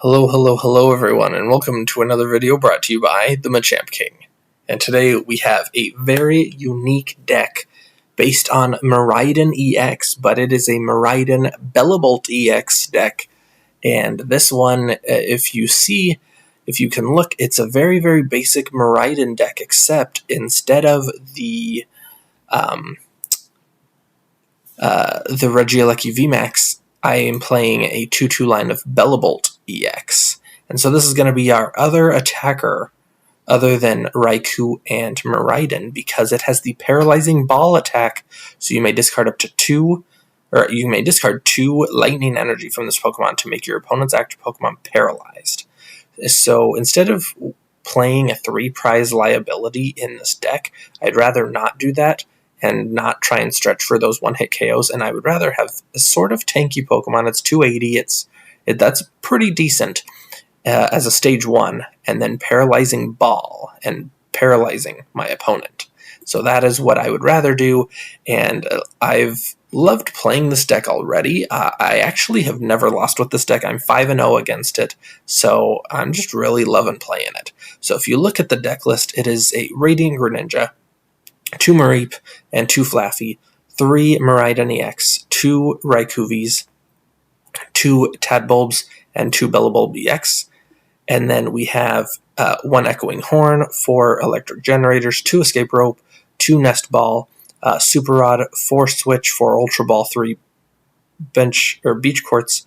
Hello, hello, hello everyone, and welcome to another video brought to you by the Machamp King. And today we have a very unique deck based on Miraidon EX, but it is a Miraidon Bellibolt EX deck. And this one, if you can look, it's a very, very basic Miraidon deck, except instead of the Regieleki VMAX, I am playing a 2-2 line of Bellibolt EX. And so this is going to be our other attacker other than Raikou and Miraidon, because it has the Paralyzing Ball attack, so you may discard up to two lightning energy from this Pokemon to make your opponent's active Pokemon paralyzed. So instead of playing a 3-prize liability in this deck, I'd rather not do that and not try and stretch for those one-hit KOs, and I would rather have a sort of tanky Pokemon. It's 280, that's pretty decent as a stage 1, and then Paralyzing Ball and paralyzing my opponent. So that is what I would rather do, and I've loved playing this deck already. I actually have never lost with this deck. I'm 5-0 against it, so I'm just really loving playing it. So if you look at the deck list, it is a Radiant Greninja, 2 Mareep and 2 Flaaffy, 3 Miraidon EX, 2 Raikou Vs, 2 Tadbulbs, and 2 Bellibolt EX. And then we have 1 Echoing Horn, 4 Electric Generators, 2 Escape Rope, 2 Nest Ball, Super Rod, 4 Switch, 4 Ultra Ball, 3 Beach Courts,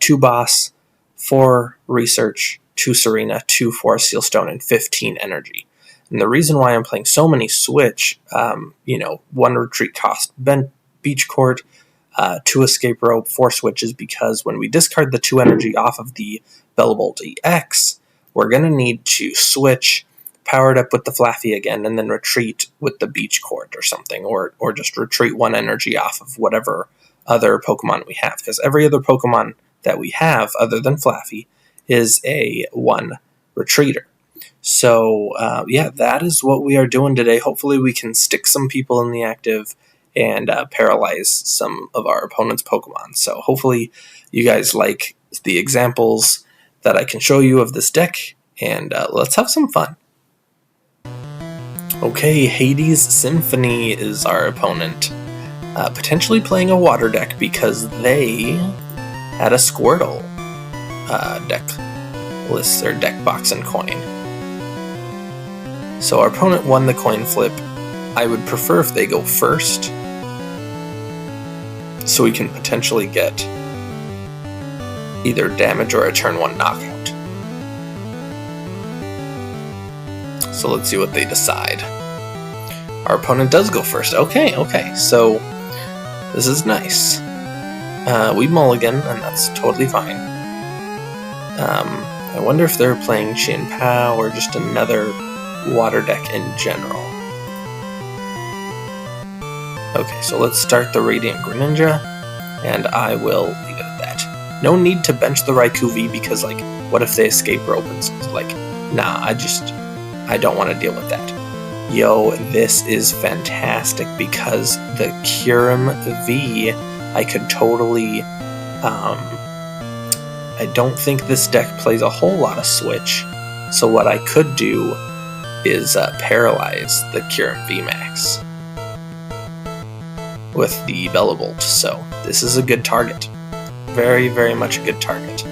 2 Boss, 4 Research, 2 Serena, 2 Forest Seal Stone, and 15 Energy. And the reason why I'm playing so many Switch, 1 Retreat Cost Beach Court, 2 Escape Rope, 4 Switch, is because when we discard the 2 energy off of the Bellibolt EX, we're going to need to switch, power it up with the Flaaffy again, and then retreat with the Beach Court or something, or just retreat 1 energy off of whatever other Pokemon we have, because every other Pokemon that we have, other than Flaaffy, is a 1 retreater. So, that is what we are doing today. Hopefully we can stick some people in the active and paralyze some of our opponent's Pokemon. So hopefully you guys like the examples that I can show you of this deck, and let's have some fun. Okay, Hades Symphony is our opponent, potentially playing a water deck because they had a Squirtle deck list, or deck box and coin. So our opponent won the coin flip. I would prefer if they go first, so we can potentially get either damage or a turn 1 knockout. So let's see what they decide. Our opponent does go first. Okay, so this is nice. We mulligan, and that's totally fine. I wonder if they're playing Chien-Pao or just another water deck in general. Okay, so let's start the Radiant Greninja, and I will leave it at that. No need to bench the Raikou V, because, what if they escape rope and, nah, I don't want to deal with that. Yo, this is fantastic, because the Kyurem V, I could totally, I don't think this deck plays a whole lot of Switch, so what I could do is paralyze the Kyurem VMAX with the Bellibolt. So this is a good target. Very, very much a good target.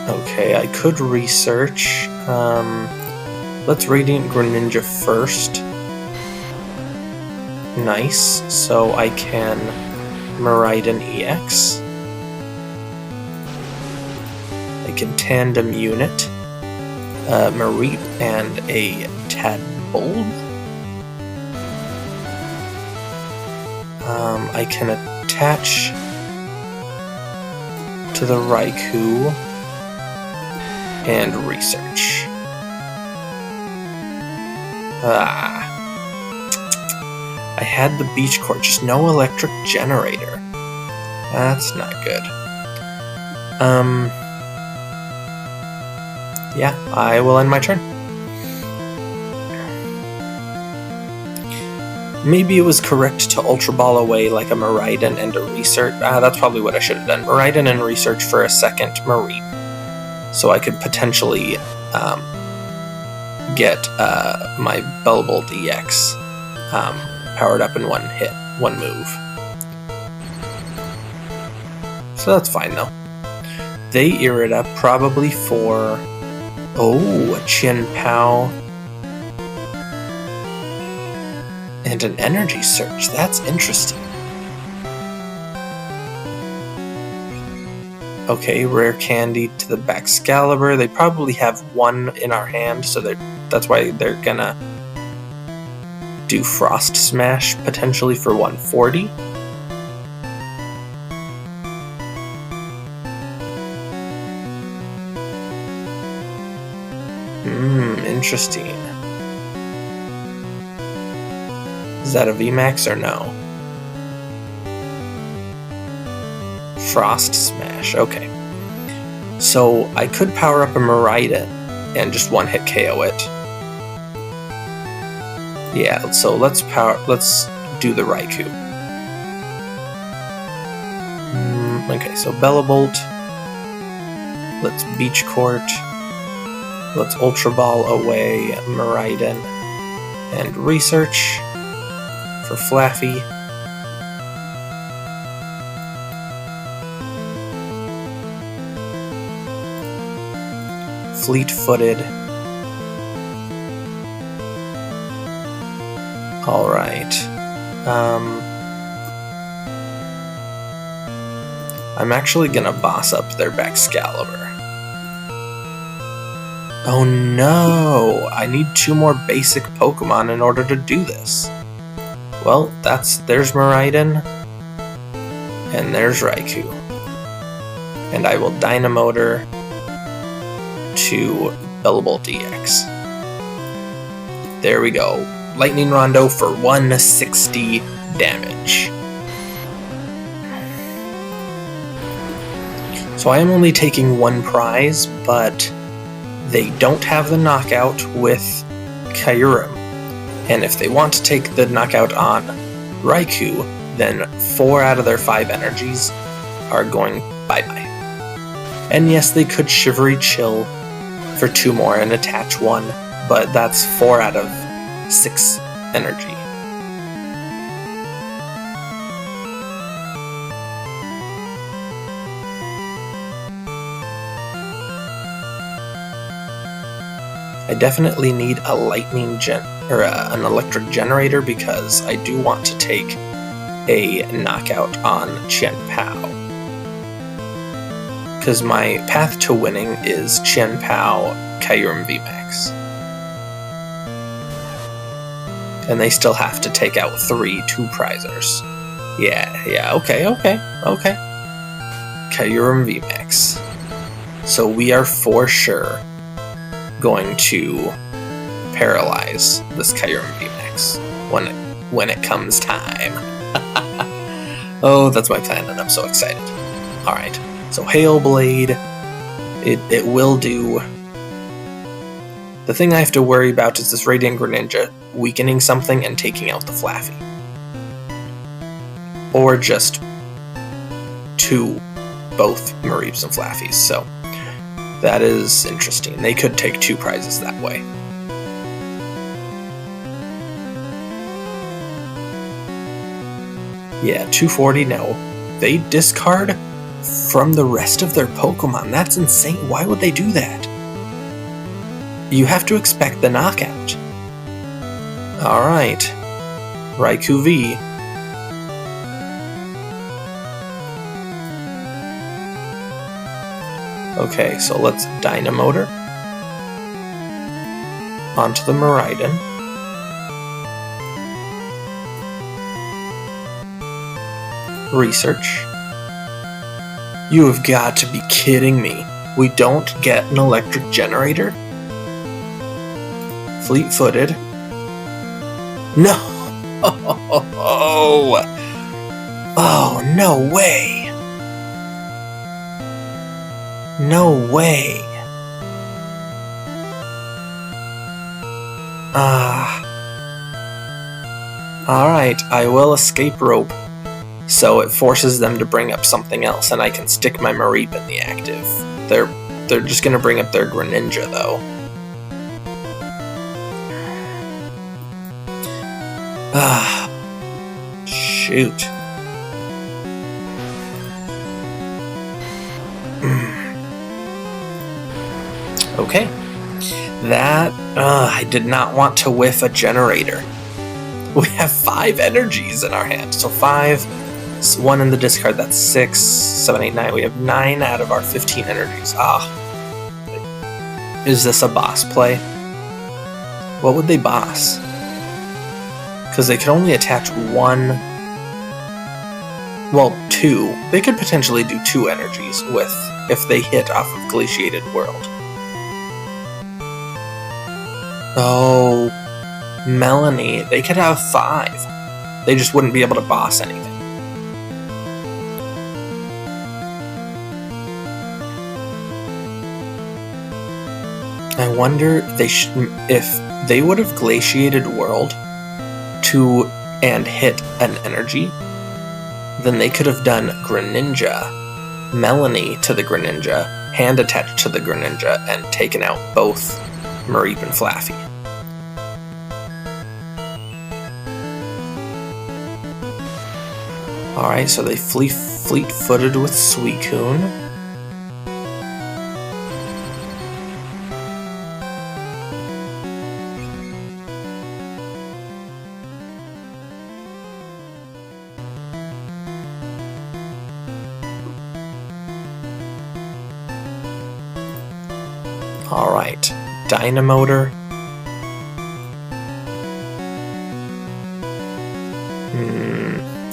Okay, I could research. Let's Radiant Greninja first. Nice. So I can Miraidon EX. I can tandem unit Mareep and a Tadbulb. I can attach to the Raikou and research. I had the Beach Court, just no Electric Generator. That's not good. Yeah, I will end my turn. Maybe it was correct to Ultra Ball away like a Miraidon and a Research. That's probably what I should have done. Miraidon and Research for a second Mareep. So I could potentially get my Bellibolt EX powered up in one move. So that's fine though. They Irida probably for... Oh, a Chien-Pao. And an Energy Surge. That's interesting. Okay, Rare Candy to the Baxcalibur. They probably have one in our hand, so that's why they're gonna do Frost Smash potentially for 140. Interesting. Is that a VMAX or no? Frost Smash, okay. So I could power up a Miraidon and just one-hit KO it. Yeah, so let's do the Raikou. Okay, so Bellibolt. Let's Beach Court. Let's Ultra Ball away Miraidon and Research for Flaaffy. Fleet-footed. Alright. I'm actually gonna boss up their Baxcalibur. Oh no! I need 2 more basic Pokemon in order to do this. Well, there's Miraidon, and there's Raikou. And I will Dynamotor to Bellibolt EX. There we go. Lightning Rondo for 160 damage. So I am only taking 1 prize, but they don't have the knockout with Kyurem. And if they want to take the knockout on Raikou, then 4 out of their 5 energies are going bye-bye. And yes, they could Shivery Chill for 2 more and attach 1, but that's 4 out of 6 energy. I definitely need a an electric generator because I do want to take a knockout on Chien-Pao. Because my path to winning is Chien-Pao, Kyurem VMAX. And they still have to take out 3 2-prizers. Yeah, okay. Kyurem VMAX. So we are for sure going to paralyze this Kyurem VMAX when it comes time. Oh, that's my plan, and I'm so excited. Alright, so Hail Blade, it will do. The thing I have to worry about is this Radiant Greninja weakening something and taking out the Flaaffy. Or just both Mareeps and Flaaffys, so that is interesting. They could take 2 prizes that way. Yeah, 240, no. They discard from the rest of their Pokemon. That's insane. Why would they do that? You have to expect the knockout. Alright. Raikou V. Okay, so let's Dynamotor onto the Miraidon. Research. You have got to be kidding me. We don't get an electric generator? Fleet-footed. No! Oh, no way! No way! Alright, I will escape rope. So it forces them to bring up something else, and I can stick my Mareep in the active. They're just gonna bring up their Greninja though. Ah, shoot. Okay. That, I did not want to whiff a generator. We have 5 energies in our hand. So 5, 1 in the discard, that's 6, 7, 8, 9. We have 9 out of our 15 energies. Ah. Is this a boss play? What would they boss? Because they could only attach 1... Well, 2. They could potentially do 2 energies with if they hit off of Glaciated World. Oh, Melanie. They could have 5. They just wouldn't be able to boss anything. I wonder if they would have Glaciated World to and hit an energy, then they could have done Greninja, Melanie to the Greninja, hand attached to the Greninja, and taken out both Mareep and Flaaffy. Alright, so they fleet-footed with Suicune. Alright, Dynamotor.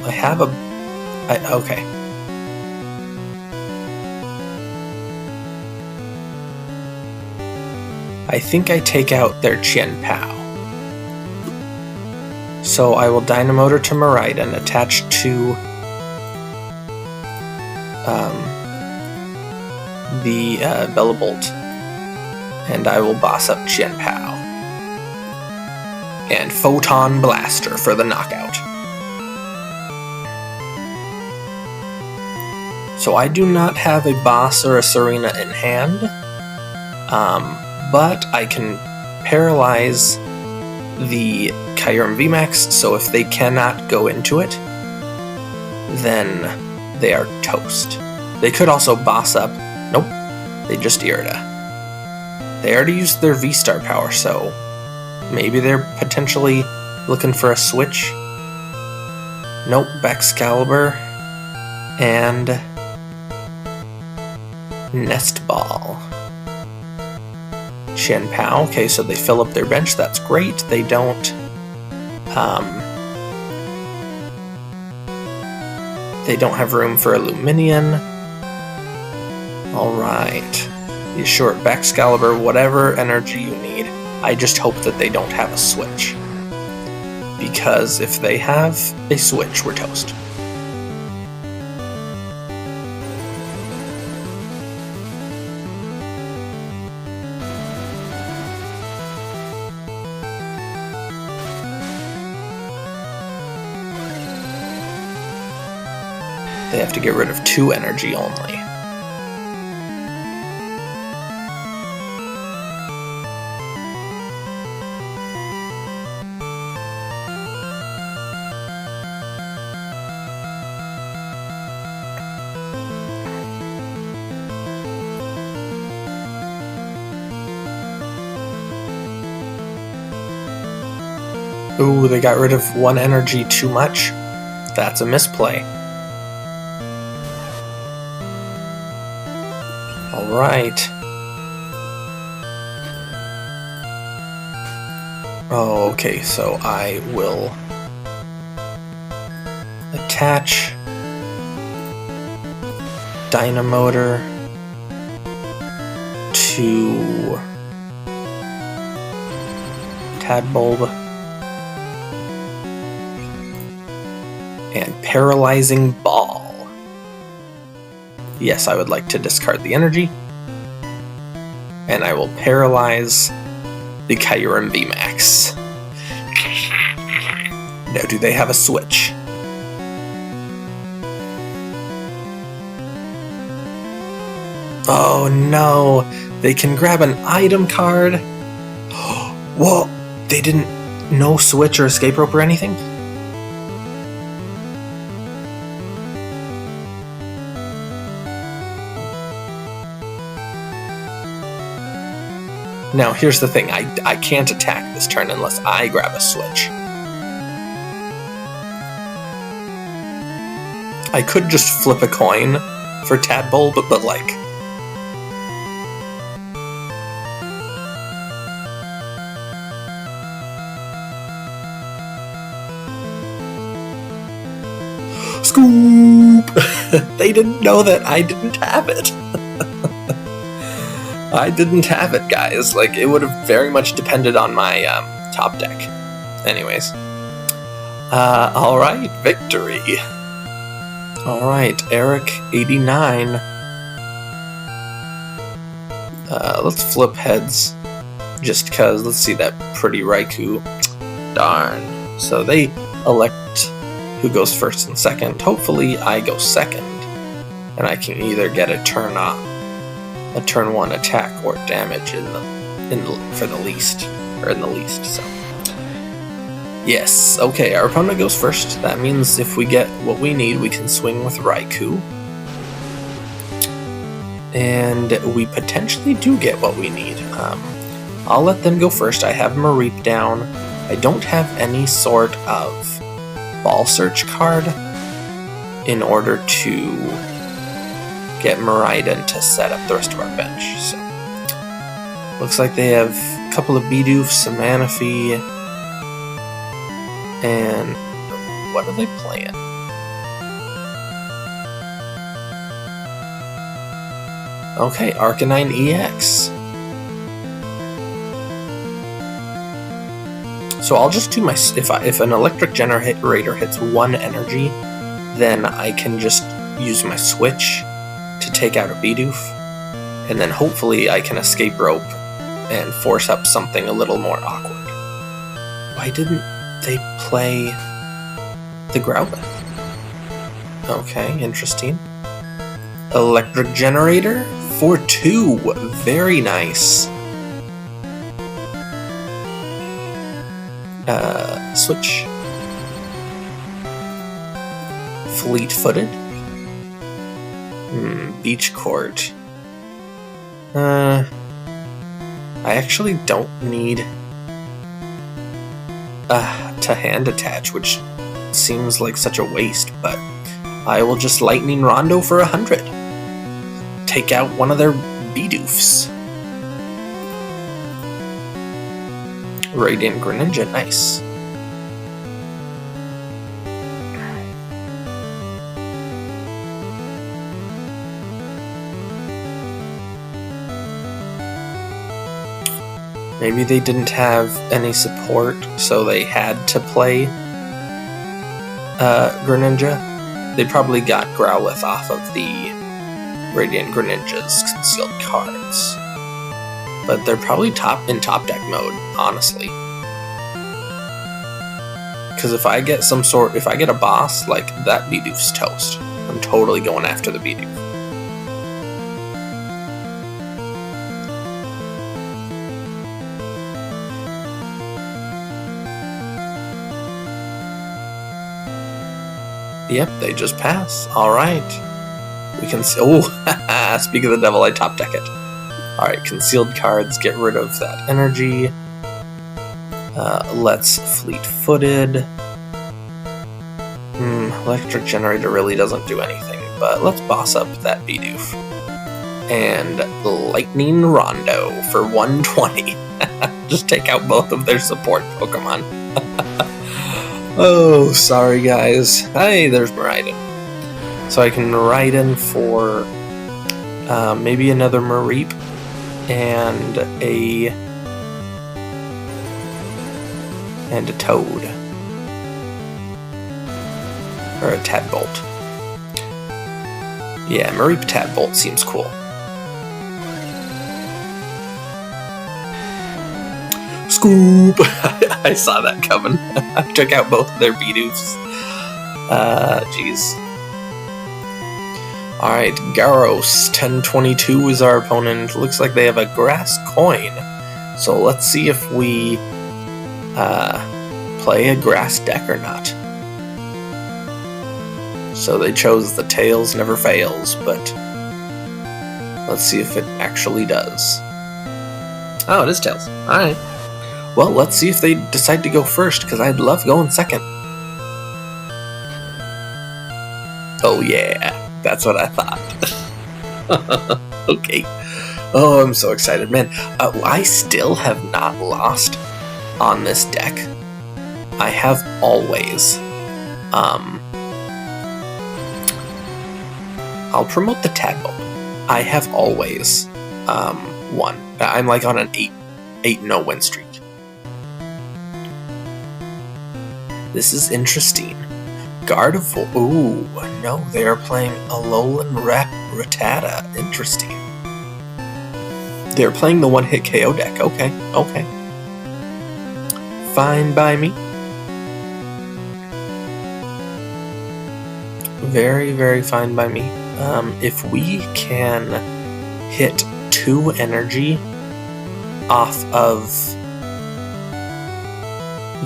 I have okay. I think I take out their Chien-Pao. So I will Dynamotor to Miraidon, attach to the Bellibolt, and I will boss up Chien-Pao. And Photon Blaster for the knockout. So I do not have a boss or a Serena in hand, but I can paralyze the Kyurem VMAX, so if they cannot go into it, then they are toast. They could also boss up. Nope, they just Irida. They already used their V-Star power, so maybe they're potentially looking for a switch. Nope, Excalibur and Nest Ball. Chien-Pao, okay, so they fill up their bench, that's great. They don't, have room for a Luminion. Alright. You short Excalibur, whatever energy you need. I just hope that they don't have a switch. Because if they have a switch, we're toast. They have to get rid of 2 energy only. Ooh, they got rid of 1 energy too much. That's a misplay. Alright. Oh, okay, so I will attach Dynamotor to Tadbulb and Paralyzing Ball. Yes, I would like to discard the energy, and I will paralyze the Kyurem VMAX. Now, do they have a switch? Oh no, they can grab an item card. Whoa, they didn't, no switch or escape rope or anything? Now, here's the thing, I can't attack this turn unless I grab a switch. I could just flip a coin for Tadbulb, but like... Scoop! They didn't know that I didn't have it. I didn't have it, guys. Like, it would have very much depended on my top deck. Anyways. Alright, victory. Alright, Eric89. Let's flip heads. Just because, let's see that pretty Raikou. Darn. So they elect who goes first and second. Hopefully I go second. And I can either get a turn 1 attack or damage for the least. Or in the least, so. Yes, okay, our opponent goes first. That means if we get what we need, we can swing with Raikou. And we potentially do get what we need. I'll let them go first. I have Mareep down. I don't have any sort of ball search card in order to get Miraidon to set up the rest of our bench. So looks like they have a couple of Bidoof, some Manaphy, and what are they playing? Okay, Arcanine EX. So I'll just do my, if an Electric Generator hits 1 energy, then I can just use my switch to take out a Bidoof, and then hopefully I can escape rope and force up something a little more awkward. Why didn't they play the Growlithe? Okay, interesting. Electric Generator for 2, very nice. Switch. Fleet-footed. Beach Court. I actually don't need to hand attach, which seems like such a waste, but I will just Lightning Rondo for 100. Take out one of their Bidoofs. Radiant Greninja, nice. Maybe they didn't have any support, so they had to play Greninja. They probably got Growlithe off of the Radiant Greninja's concealed cards. But they're probably in top deck mode, honestly. Because if I get if I get a boss, like, that Bidoof's toast. I'm totally going after the Bidoof. Yep, they just pass. Alright. We can see. Oh, speak of the devil, I top deck it. Alright, concealed cards, get rid of that energy. Let's fleet-footed. Electric Generator really doesn't do anything, but let's boss up that Bidoof. And Lightning Rondo for 120. Just take out both of their support Pokemon. Oh, sorry guys. Hey, there's Miraidon. So I can Miraidon for maybe another Mareep and a Toad. Or a Tadbulb. Yeah, Mareep Tadbulb seems cool. Scoop! I saw that coming. I took out both of their Bidoofs. Jeez. Alright, Garros, 1022 is our opponent. Looks like they have a grass coin. So let's see if we play a grass deck or not. So they chose the Tails Never Fails, but let's see if it actually does. Oh, it is Tails. Alright. Well, let's see if they decide to go first, because I'd love going second. Oh yeah, that's what I thought. Okay. Oh, I'm so excited, man. I still have not lost on this deck. I have always. I'll promote the Tadbulb. I have always won. I'm like on an 8-0 win streak. This is interesting. Guard of... Ooh, no, they are playing Alolan Rattata. Interesting. They're playing the one-hit KO deck. Okay, okay. Fine by me. Very, very fine by me. If we can hit 2 energy off of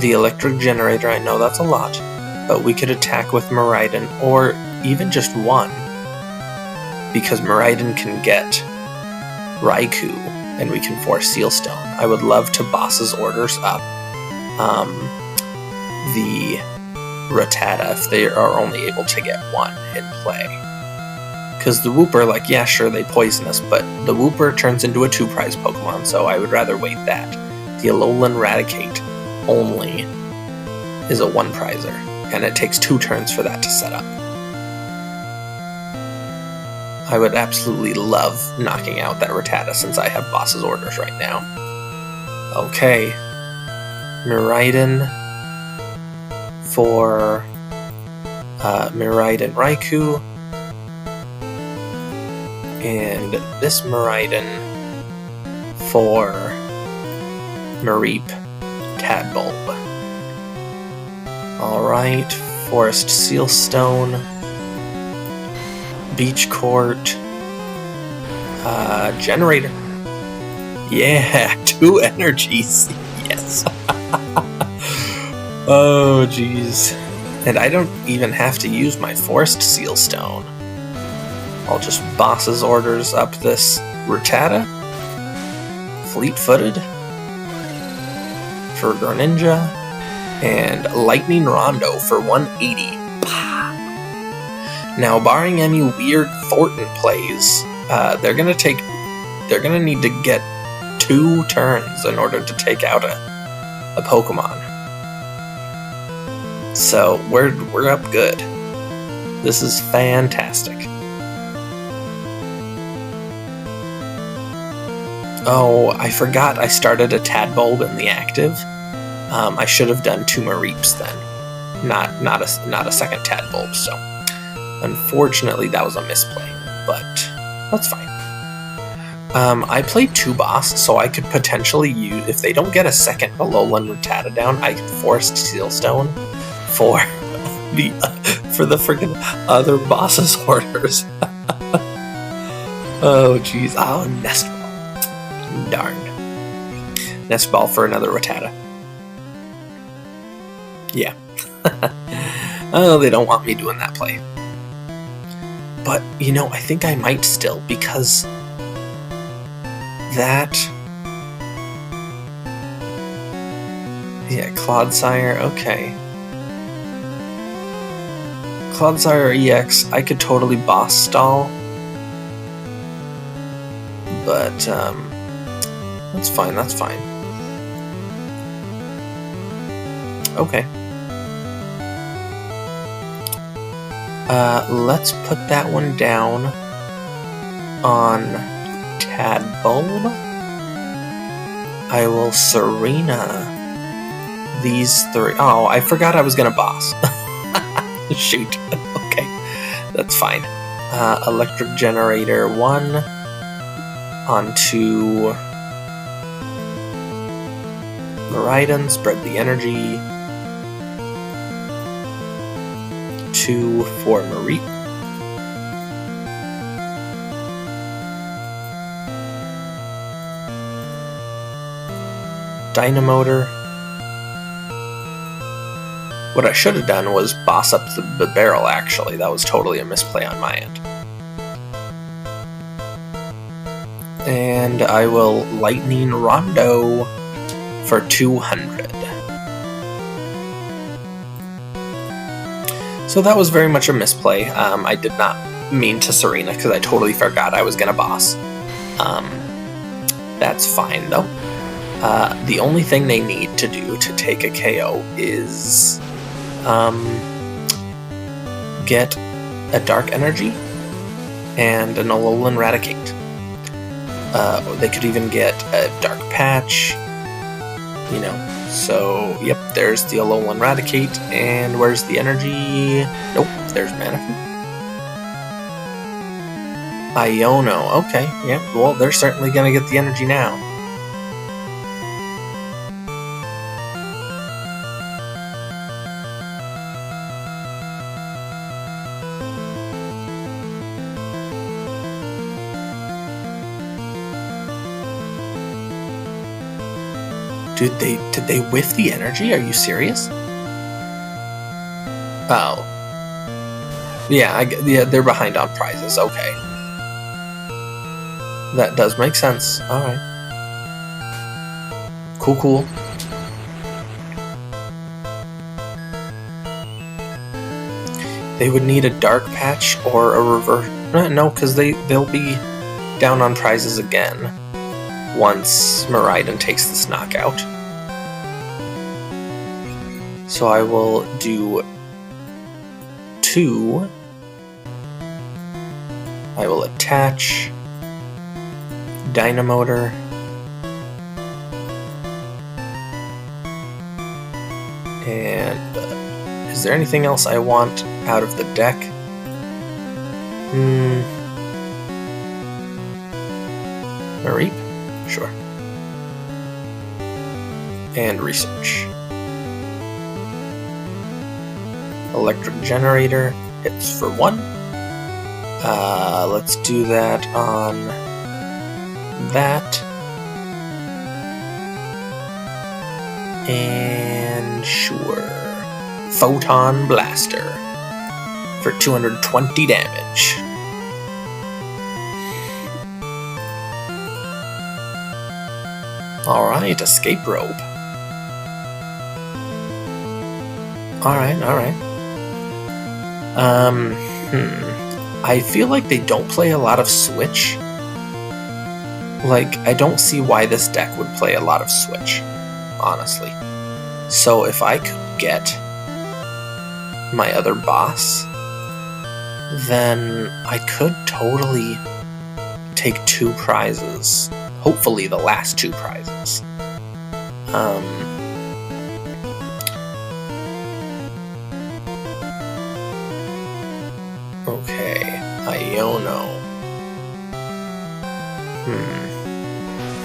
the Electric Generator, I know that's a lot, but we could attack with Miraidon, or even just 1, because Miraidon can get Raikou, and we can force Seal Stone. I would love to boss's orders up the Rattata if they are only able to get 1 in play. Because the Wooper, like, yeah, sure, they poison us, but the Wooper turns into a 2-prize Pokemon, so I would rather wait that. The Alolan Raticate only is a 1-prizer, and it takes 2 turns for that to set up. I would absolutely love knocking out that Rattata since I have boss's orders right now. Okay. Miraidon for Miraidon Raikou. And this Miraidon for Mareep Tadbulb. Alright, Forest Sealstone, Beach Court, Generator. Yeah, 2 energies. Yes. Oh, jeez. And I don't even have to use my Forest Sealstone. I'll just boss's orders up this Rattata, Fleet-footed for Greninja, and Lightning Rondo for 180. Now, barring any weird Thornton plays, they're gonna need to get 2 turns in order to take out a Pokemon. So we're up good. This is fantastic. Oh, I forgot I started a Tadbulb in the active. I should have done 2 Mareeps then, not a second Tadbulb. So, unfortunately, that was a misplay, but that's fine. I played 2 boss, so I could potentially use, if they don't get a second Alolan Rattata down, I could force Sealstone for the freaking other boss's orders. Oh, jeez. Oh, Nest Ball. Darn. Nest Ball for another Rattata. Yeah. Oh, they don't want me doing that play. But, you know, I think I might still, because that... Yeah, Clodsire, okay. Clodsire EX, I could totally boss stall. But, that's fine, that's fine. Okay. Let's put that one down on Tadbulb. I will Serena these 3. Oh, I forgot I was gonna boss. Shoot. Okay, that's fine. Electric Generator 1 onto Miraidon, spread the energy. 2 for Mareep. Dynamotor. What I should have done was boss up the barrel, actually. That was totally a misplay on my end. And I will Lightning Rondo for 200. So that was very much a misplay. I did not mean to Serena because I totally forgot I was going to boss. That's fine though. The only thing they need to do to take a KO is get a Dark Energy and an Alolan Raticate. They could even get a Dark Patch, you know. So, yep, there's the Alolan Raticate, and where's the energy? Nope, there's Manaphy. Iono, okay, yep, well, they're certainly gonna get the energy now. Did they whiff the energy? Are you serious? Oh. Yeah, they're behind on prizes. Okay. That does make sense. Alright. Cool. They would need a Dark Patch or a reverse. No, because they'll be down on prizes again once Miraidon takes this knockout. So I will do 2. I will attach Dynamotor. And is there anything else I want out of the deck? Mareep? Sure. And research. Electric Generator hits for 1. Let's do that on that. And sure. Photon Blaster for 220 damage. Alright, Escape Rope. Alright. I feel like they don't play a lot of Switch. Like, I don't see why this deck would play a lot of Switch, honestly. So if I could get my other boss, then I could totally take 2 prizes. Hopefully the last 2 prizes. Okay, Iono.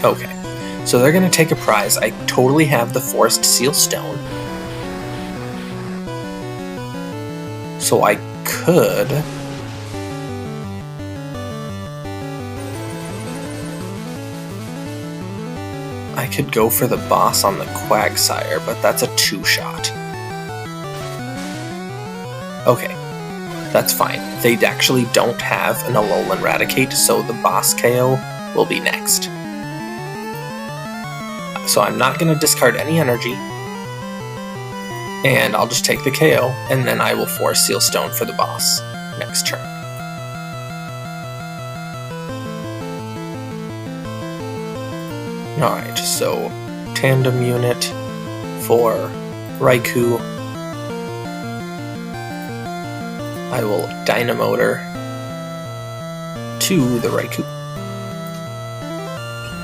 Okay, so they're gonna take a prize. I totally have the Forest Seal Stone. So I could... go for the boss on the Quagsire, but that's a 2-shot. Okay, that's fine. They actually don't have an Alolan Raticate, so the boss KO will be next. So I'm not going to discard any energy, and I'll just take the KO, and then I will Force Seal Stone for the boss next turn. Alright, so Tandem Unit for Raikou. I will Dynamotor to the Raikou.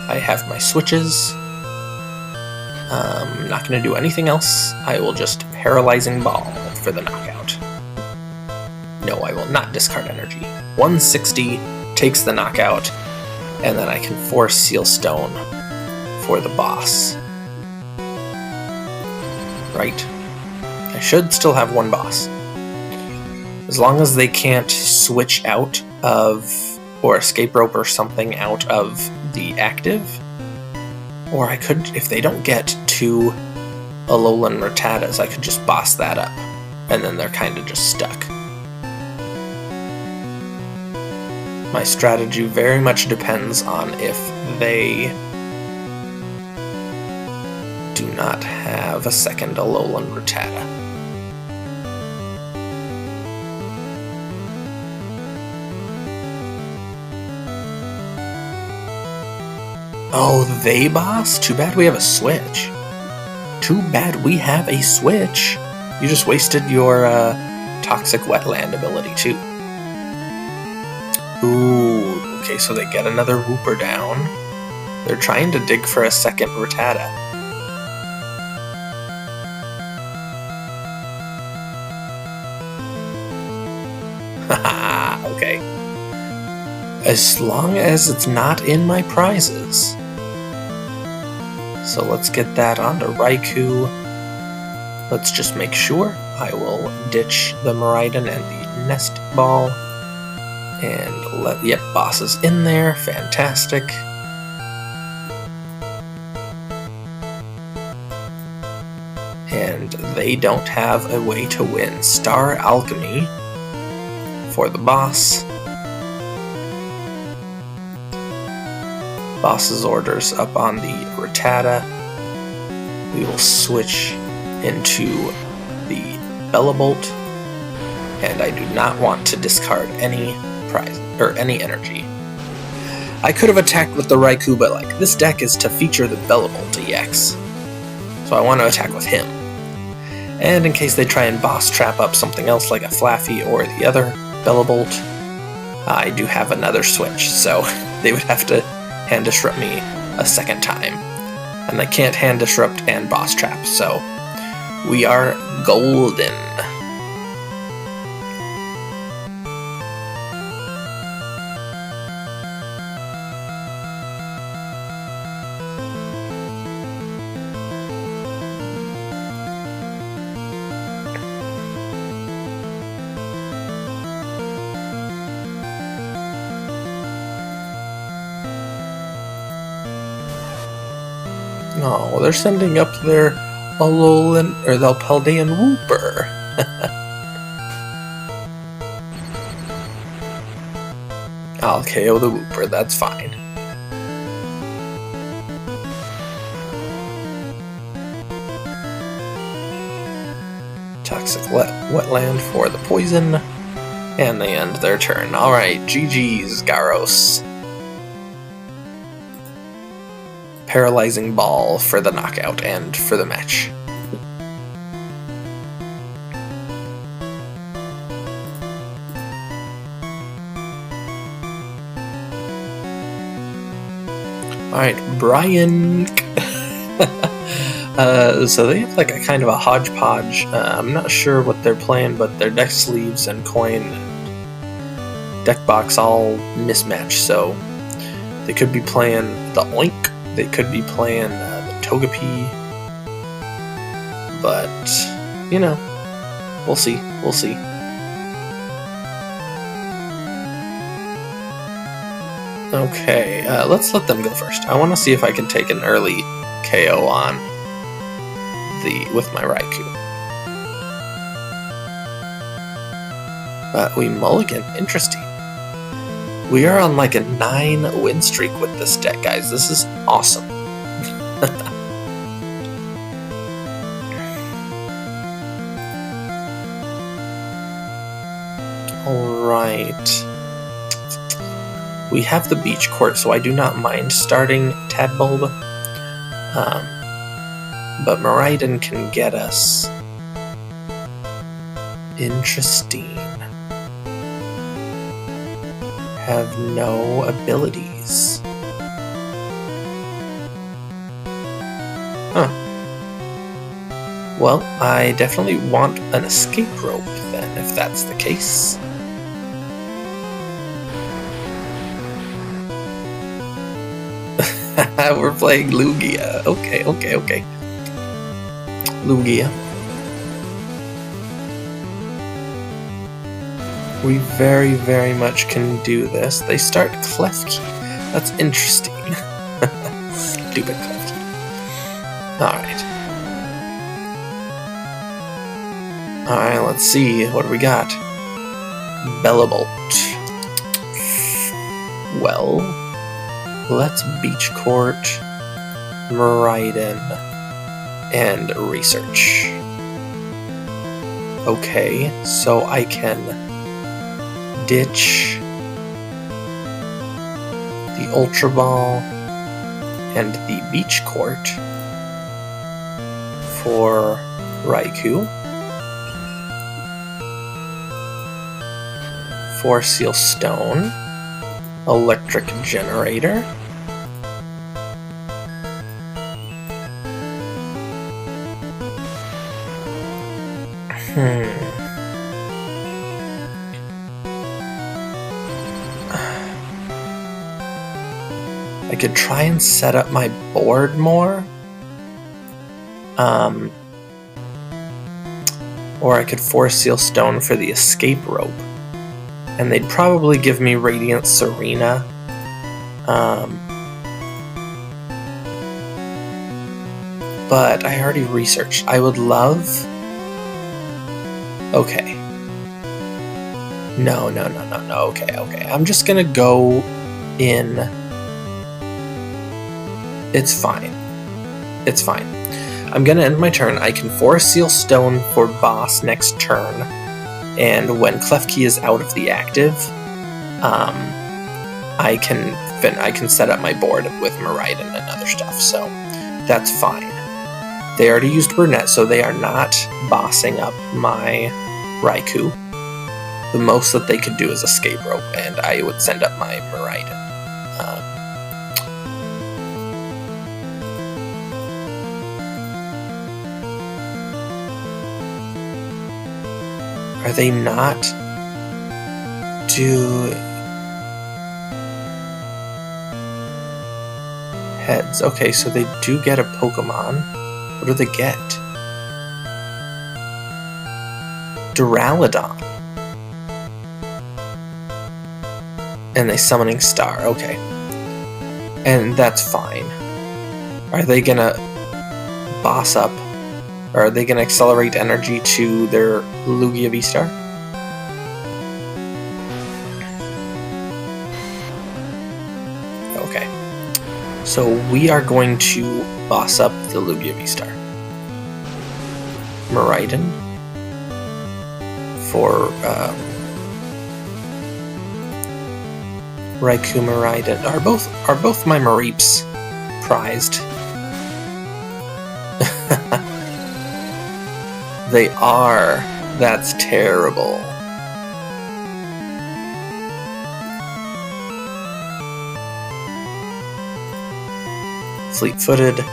I have my switches. I'm not going to do anything else. I will just Paralyzing Ball for the knockout. No, I will not discard energy. 160 takes the knockout, and then I can Force Seal Stone for the boss. right? I should still have one boss. As long as they can't switch out of, or escape rope or something out of the active. Or I could, if they don't get 2 Alolan Rattatas, I could just boss that up. And then they're kind of just stuck. My strategy very much depends on if they do not have a second Alolan Rattata. Oh, they boss? Too bad we have a Switch. Too bad we have a Switch. You just wasted your Toxic Wetland ability too. Ooh, okay, so they get another Wooper down. They're trying to dig for a second Rattata. Haha, okay. As long as it's not in my prizes. So let's get that onto Raikou. Let's just make sure. I will ditch the Miraidon and the Nest Ball. And yep, boss is in there. Fantastic. And they don't have a way to win. Star Alchemy for the boss. Boss's orders up on the Rattata. We will switch into the Bellibolt. And I do not want to discard any prize or any energy. I could have attacked with the Raikou, but like this deck is to feature the Bellibolt EX. So I want to attack with him. And in case they try and boss trap up something else like a Flaaffy or the other Bellibolt, I do have another switch, so they would have to hand disrupt me a second time. And they can't hand disrupt and boss trap, so we are golden. Oh, they're sending up their Alolan, or the Paldean Wooper. I'll KO the Wooper, that's fine. Toxic Wetland for the poison, and they end their turn. Alright, GG's, Garros. Paralyzing Ball for the knockout and for the match. Alright, Brian. So they have like a kind of a hodgepodge. I'm not sure what they're playing, but their deck sleeves and coin and deck box all mismatched. So they could be playing the Oink. They could be playing the Togepi, but, you know, we'll see, we'll see. Okay, let's let them go first. I want to see if I can take an early KO on with my Raikou. But we mulligan, interesting. We are on like a 9 win streak with this deck, guys. This is awesome. Alright. We have the Beach Court, so I do not mind starting Tadbulb. But Miraidon can get us. Interesting. Have no abilities. Huh. Well, I definitely want an escape rope then, if that's the case. We're playing Lugia. Okay. Lugia. We very, very much can do this. They start Klefki. That's interesting. Stupid Klefki. Alright. Alright, let's see. What do we got? Bellibolt. Well, let's Beach Court, Miraidon, and research. Okay, so I can ditch the Ultra Ball and the Beach Court for Raikou. Force Seal Stone, Electric Generator, I could try and set up my board more, or I could Force Seal Stone for the escape rope. And they'd probably give me Radiant Serena. But I already researched. I would love... Okay. No. Okay. I'm just gonna go in... It's fine. I'm gonna end my turn. I can Force Seal Stone for boss next turn. And when Klefki is out of the active, I can set up my board with Miraidon and other stuff, so that's fine. They already used Burnett, so they are not bossing up my Raikou. The most that they could do is escape rope, and I would send up my Miraidon. Are they not do heads? Okay, so they do get a Pokemon. What do they get? Duraludon. And they Summoning Star, okay. And that's fine. Are they gonna boss up? Or are they gonna accelerate energy to their Lugia V-Star? Okay. So we are going to boss up the Lugia V-Star. Miraidon for Raikou, Miraidon. Are both my Mareeps prized? They are. That's terrible. Fleet-footed.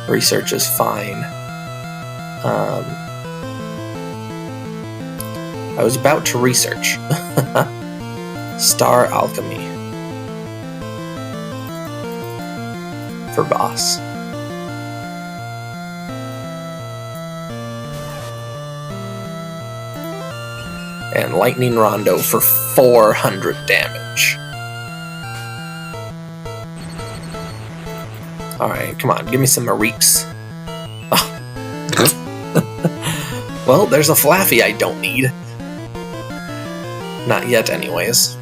Research is fine. I was about to research. Star Alchemy. For boss. And Lightning Rondo for 400 damage. Alright, come on, give me some Mareeps. Oh. Well, there's a Flaaffy I don't need. Not yet, anyways.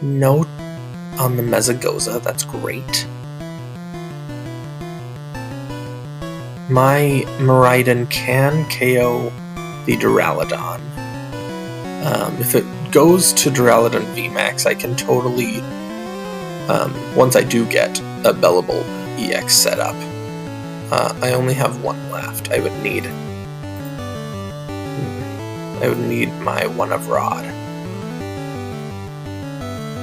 Note on the Mezagoza, that's great. My Miraidon can KO the Duraludon. If it goes to Duraludon VMAX, I can totally, once I do get a Bellibolt EX set up, I only have one left. I would need my One of Rod.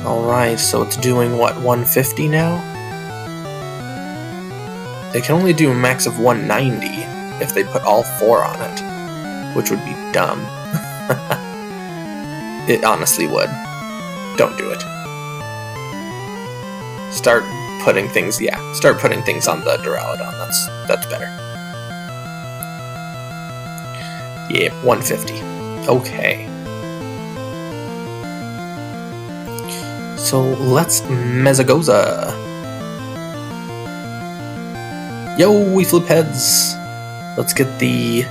Alright, so it's doing what, 150 now? They can only do a max of 190 if they put all 4 on it, which would be dumb. It honestly would. Don't do it. Start putting things, start putting things on the Duraludon. That's better. Yeah, 150. Okay. So let's Mezagoza. Yo, we flip heads. Let's get the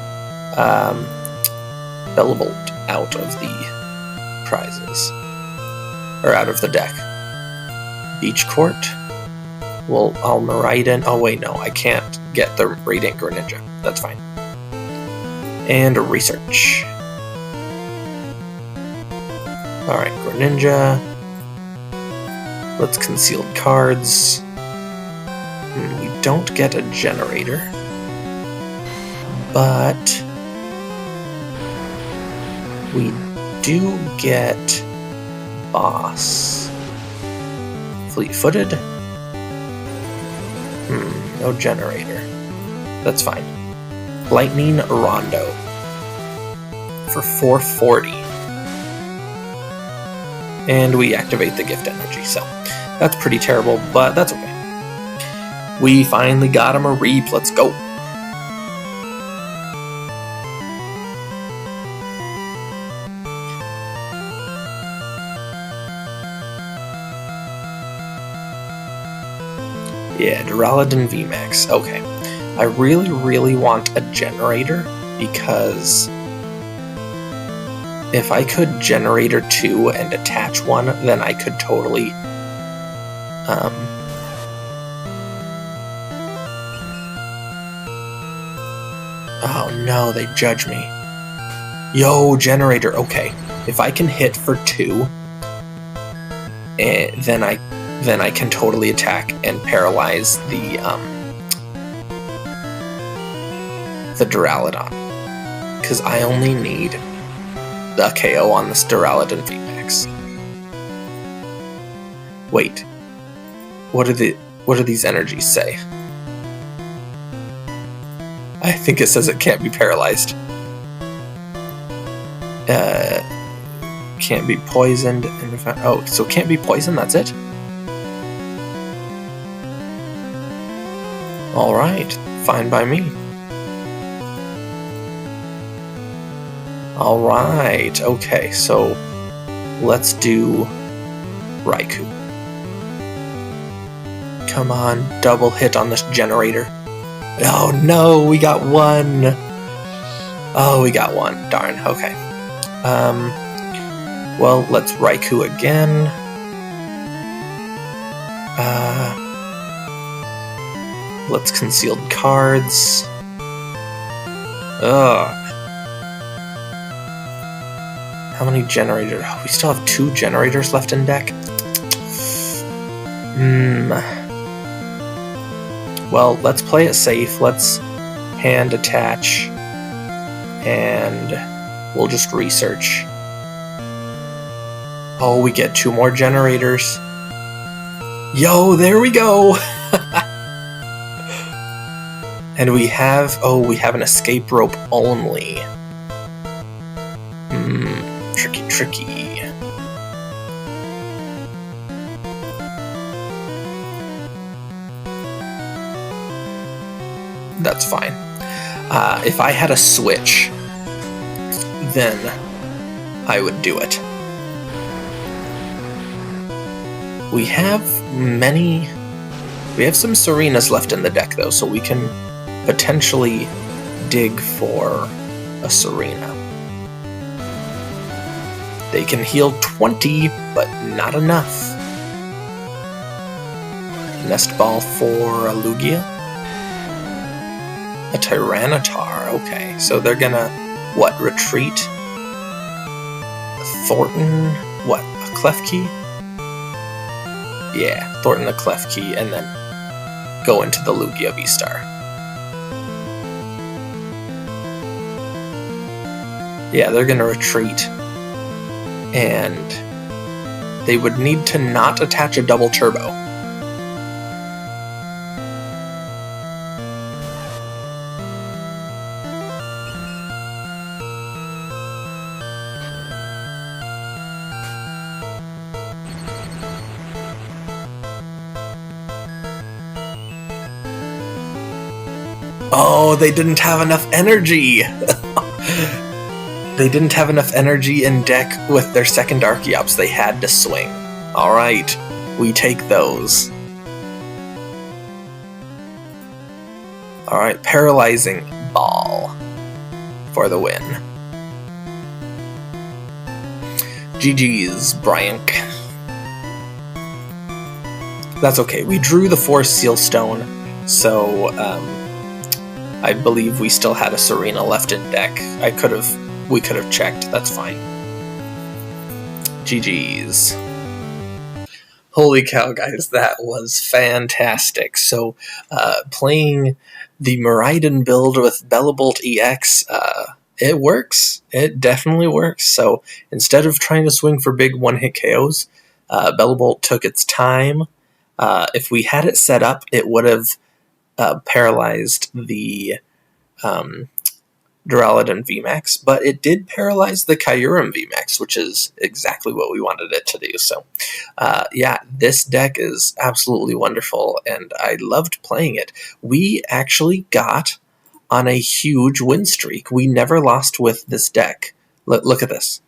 Bellibolt out of the prizes. Or out of the deck. Beach Court. Well, I'll Miraidon. Oh wait, no, I can't get the Radiant Greninja. That's fine. And research. Alright, Greninja. Let's concealed cards. We don't get a generator. But we do get Boss. Fleet-footed. No generator. That's fine. Lightning Rondo for 440. And we activate the gift energy, so that's pretty terrible, but that's okay. We finally got a Mareep. Let's go. Yeah, Duraludon VMAX. Okay. I really want a generator because if I could generator 2 and attach one, then I could totally oh no, they judge me. Yo, generator. Okay. If I can hit for 2, then I can totally attack and paralyze the Duraludon. Because I only need the KO on this Duraludon VMAX. Wait. What do these energies say? I think it says it can't be paralyzed. Can't be poisoned. Oh, so can't be poisoned, that's it? Alright, fine by me. Alright, okay, so let's do Raikou. Come on, double hit on this generator. Oh no, we got one! Oh, we got one, darn, okay. Well, let's Raikou again. Let's concealed cards. Ugh. How many generators? Oh, we still have 2 generators left in deck? Well, let's play it safe. Let's hand attach. And we'll just research. Oh, we get 2 more generators. Yo, there we go! And we have an escape rope only. Tricky. That's fine. If I had a Switch, then I would do it. We have some Serenas left in the deck though, so we can potentially dig for a Serena. They can heal 20, but not enough. Nest Ball for a Lugia. A Tyranitar, okay. So they're gonna, retreat? Thornton, a Klefki? Yeah, Thornton a Klefki, and then go into the Lugia V-Star. Yeah, they're gonna retreat. And they would need to not attach a double turbo. Oh, they didn't have enough energy! They didn't have enough energy in deck with their second Archeops. They had to swing. Alright, we take those. Alright, Paralyzing Ball for the win. GG's, Bryank. That's okay. We drew the 4 Seal Stone, so I believe we still had a Serena left in deck. We could have checked. That's fine. GG's. Holy cow, guys, that was fantastic. So, playing the Miraidon build with Bellibolt EX, it works. It definitely works. So, instead of trying to swing for big one-hit KOs, Bellibolt took its time. If we had it set up, it would have paralyzed the Duraludon VMAX, but it did paralyze the Kyurem VMAX, which is exactly what we wanted it to do. So, yeah, this deck is absolutely wonderful, and I loved playing it. We actually got on a huge win streak. We never lost with this deck. Look at this.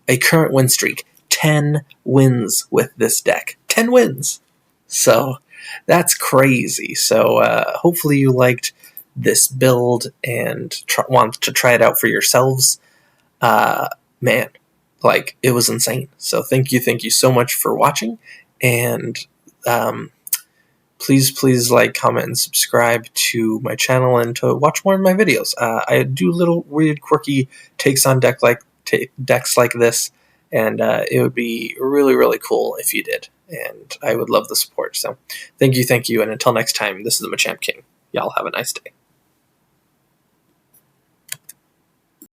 A current win streak. 10 wins with this deck. 10 wins! So, that's crazy. So, hopefully you liked this build and want to try it out for yourselves. Man, like, it was insane. So thank you so much for watching, and please like, comment, and subscribe to my channel and to watch more of my videos. I do little weird quirky takes on decks like this, and it would be really cool if you did, and I would love the support. So thank you, and until next time, this is the Machamp King. Y'all have a nice day.